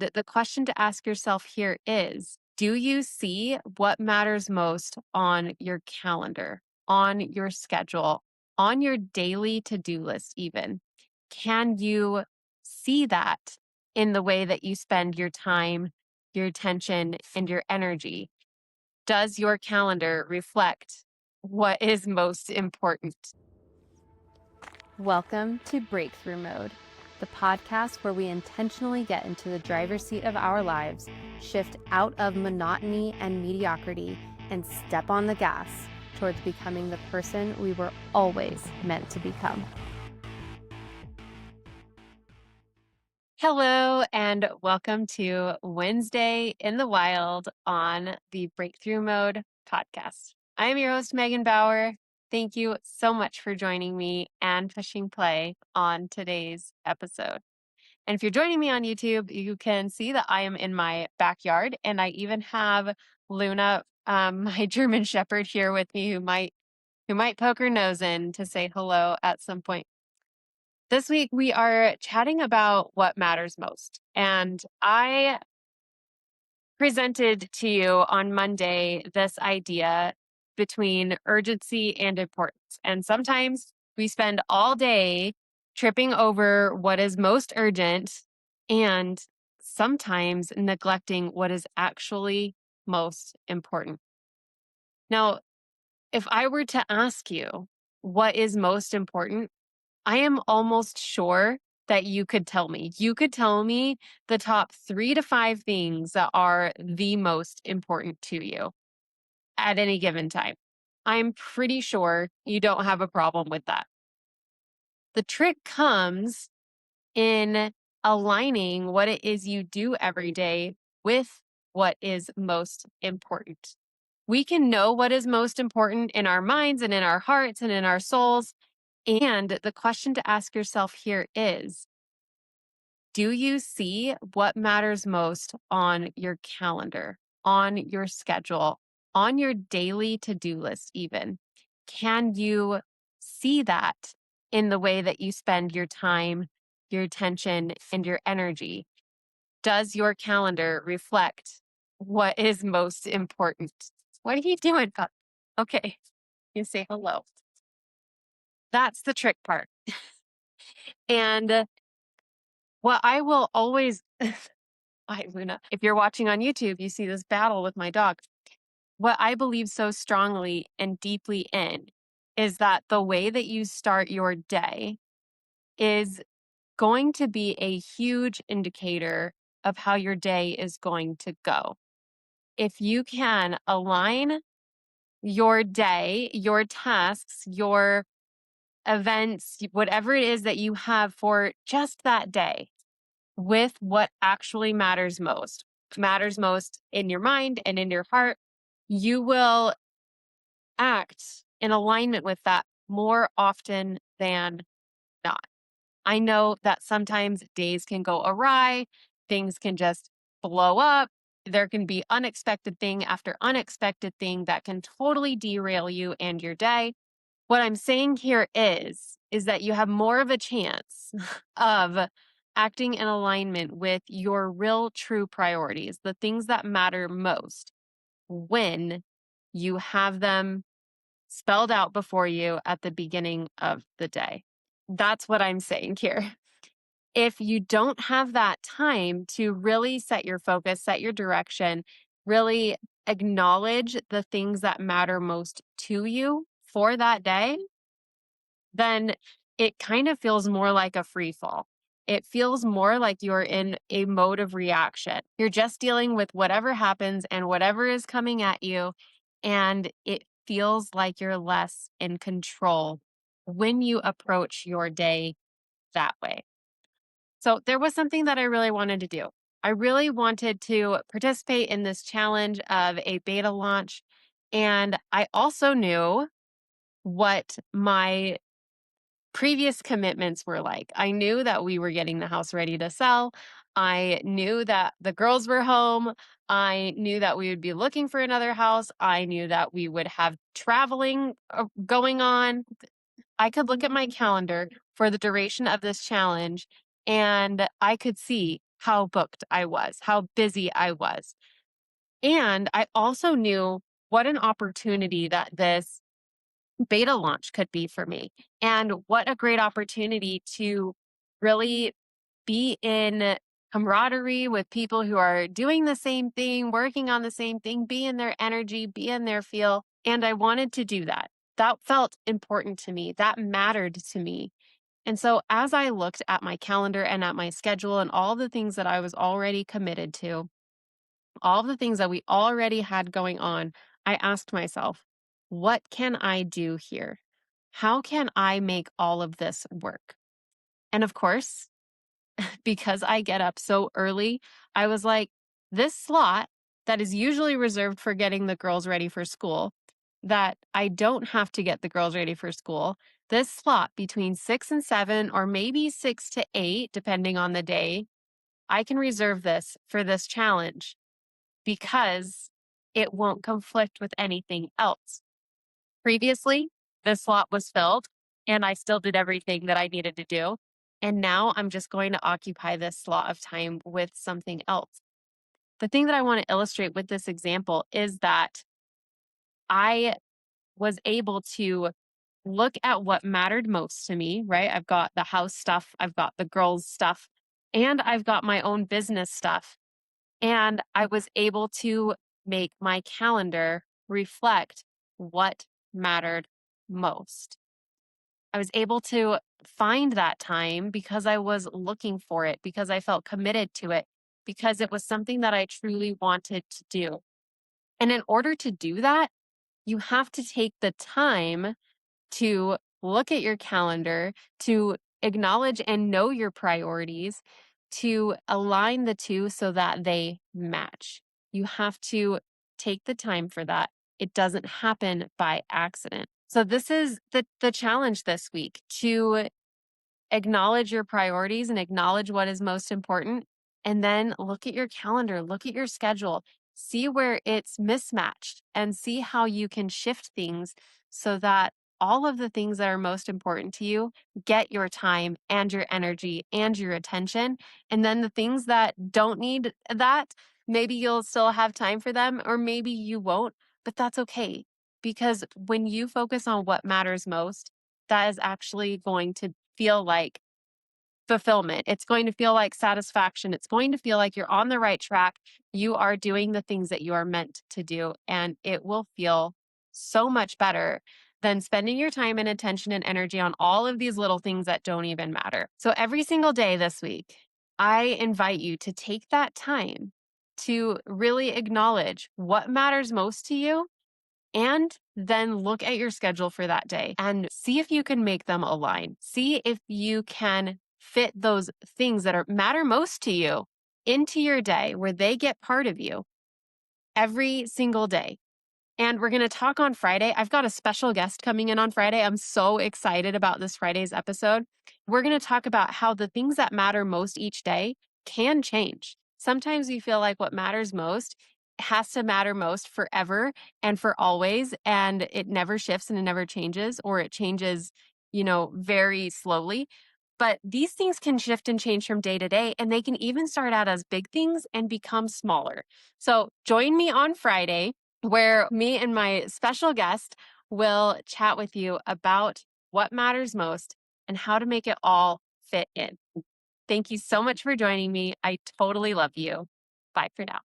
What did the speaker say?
The question to ask yourself here is, do you see what matters most on your calendar, on your schedule, on your daily to-do list even? Can you see that in the way that you spend your time, your attention, and your energy? Does your calendar reflect what is most important? Welcome to Breakthrough Mode, the podcast where we intentionally get into the driver's seat of our lives, shift out of monotony and mediocrity, and step on the gas towards becoming the person we were always meant to become. Hello, and welcome to Wednesday in the Wild on the Breakthrough Mode podcast. I am your host, Megan Bauer. Thank you so much for joining me and pushing play on today's episode. And if you're joining me on YouTube, you can see that I am in my backyard, and I even have Luna, my German Shepherd, here with me who might poke her nose in to say hello at some point. This week, we are chatting about what matters most. And I presented to you on Monday this idea between urgency and importance. And sometimes we spend all day tripping over what is most urgent and sometimes neglecting what is actually most important. Now, if I were to ask you what is most important, I am almost sure that you could tell me. You could tell me the top 3 to 5 things that are the most important to you at any given time. I'm pretty sure you don't have a problem with that. The trick comes in aligning what it is you do every day with what is most important. We can know what is most important in our minds and in our hearts and in our souls. And the question to ask yourself here is, do you see what matters most on your calendar, on your schedule, on your daily to-do list even? Can you see that in the way that you spend your time, your attention, and your energy? Does your calendar reflect what is most important? What are you doing, Pup? Okay, you say hello. That's the trick part. And what I will always, hi, Luna, if you're watching on YouTube, you see this battle with my dog. What I believe so strongly and deeply in is that the way that you start your day is going to be a huge indicator of how your day is going to go. If you can align your day, your tasks, your events, whatever it is that you have for just that day, with what actually matters most in your mind and in your heart, you will act in alignment with that more often than not. I know that sometimes days can go awry, things can just blow up. There can be unexpected thing after unexpected thing that can totally derail you and your day. What I'm saying here is that you have more of a chance of acting in alignment with your real true priorities, the things that matter most, when you have them spelled out before you at the beginning of the day. That's what I'm saying here. If you don't have that time to really set your focus, set your direction, really acknowledge the things that matter most to you for that day, then it kind of feels more like a free fall. It feels more like you're in a mode of reaction. You're just dealing with whatever happens and whatever is coming at you. And it feels like you're less in control when you approach your day that way. So there was something that I really wanted to do. I really wanted to participate in this challenge of a beta launch. And I also knew what my previous commitments were like. I knew that we were getting the house ready to sell. I knew that the girls were home. I knew that we would be looking for another house. I knew that we would have traveling going on. I could look at my calendar for the duration of this challenge and I could see how booked I was, how busy I was. And I also knew what an opportunity that this beta launch could be for me, and what a great opportunity to really be in camaraderie with people who are doing the same thing, working on the same thing, be in their energy, be in their feel. And I wanted to do that. That felt important to me. That mattered to me. And so as I looked at my calendar and at my schedule and all the things that I was already committed to, all the things that we already had going on, I asked myself, what can I do here? How can I make all of this work? And of course, because I get up so early, I was like, this slot that is usually reserved for getting the girls ready for school, that I don't have to get the girls ready for school, this slot between 6 and 7, or maybe 6 to 8, depending on the day, I can reserve this for this challenge because it won't conflict with anything else. Previously, this slot was filled and I still did everything that I needed to do. And now I'm just going to occupy this slot of time with something else. The thing that I want to illustrate with this example is that I was able to look at what mattered most to me, right? I've got the house stuff, I've got the girls' stuff, and I've got my own business stuff. And I was able to make my calendar reflect what mattered most. I was able to find that time because I was looking for it, because I felt committed to it, because it was something that I truly wanted to do. And in order to do that, you have to take the time to look at your calendar, to acknowledge and know your priorities, to align the two so that they match. You have to take the time for that. It doesn't happen by accident. So this is the challenge this week, to acknowledge your priorities and acknowledge what is most important. And then look at your calendar, look at your schedule, see where it's mismatched, and see how you can shift things so that all of the things that are most important to you get your time and your energy and your attention. And then the things that don't need that, maybe you'll still have time for them, or maybe you won't, but that's okay. Because when you focus on what matters most, that is actually going to feel like fulfillment. It's going to feel like satisfaction. It's going to feel like you're on the right track. You are doing the things that you are meant to do, and it will feel so much better than spending your time and attention and energy on all of these little things that don't even matter. So every single day this week, I invite you to take that time to really acknowledge what matters most to you, and then look at your schedule for that day and see if you can make them align. See if you can fit those things that matter most to you into your day, where they get part of you every single day. And we're going to talk on Friday. I've got a special guest coming in on Friday. I'm so excited about this Friday's episode. We're going to talk about how the things that matter most each day can change. Sometimes we feel like what matters most has to matter most forever and for always, and it never shifts and it never changes, or it changes, very slowly. But these things can shift and change from day to day, and they can even start out as big things and become smaller. So join me on Friday, where me and my special guest will chat with you about what matters most and how to make it all fit in. Thank you so much for joining me. I totally love you. Bye for now.